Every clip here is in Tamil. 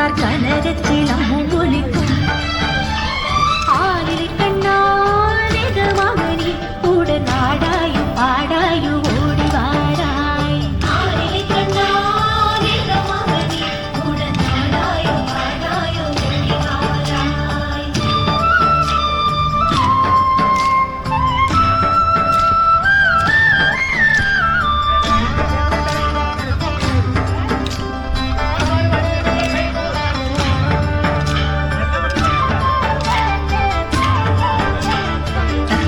பூத்தார் கனகத்தில் அம்பும் ஒலிக்கும் ஆளில் கண்ணால் மகனி கூட நாடாயும் பாடாயும் ஓடி வாராய் ஆளில் கண்ணால் மகனி கூட நாடாயும் பாடாயும் ஓடி வாராய்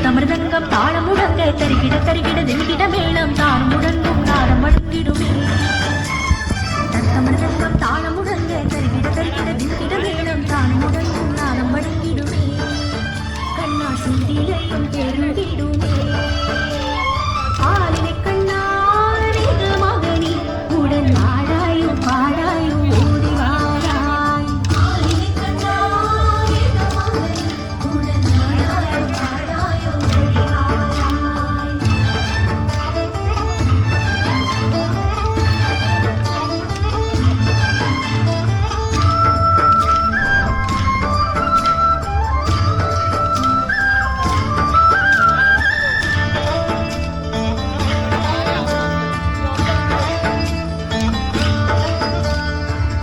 அமிர்தங்கம் தாளம் முழங்க தருகிட தருகிட தில்கிட மேளம் தானம் முழங்கும் நாதம் மடங்கிடுமே அமிர்தங்கம் தாளம் முழங்க தருகிட தருகிட தில்கிட மேளம் தானம் முழங்கும் நாதம் மடங்கிடுமே கண்ணா சிந்திலையும் பெருகிடுமே ஆளினை கண்ணாடி மகனி உடன் நாடாயும் பாடாயும் ஓடி வாராய் ஆளினை கண்ணாடி மகனி உடன் நாடாயும் பாடாயும் ஓடி வாராய்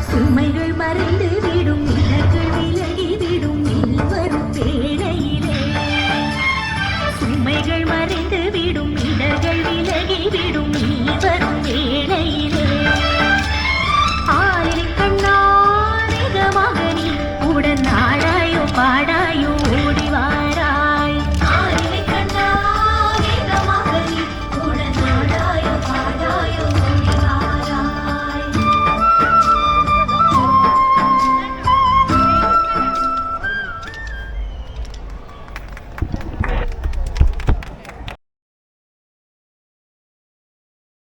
சுமைகள் மறைந்து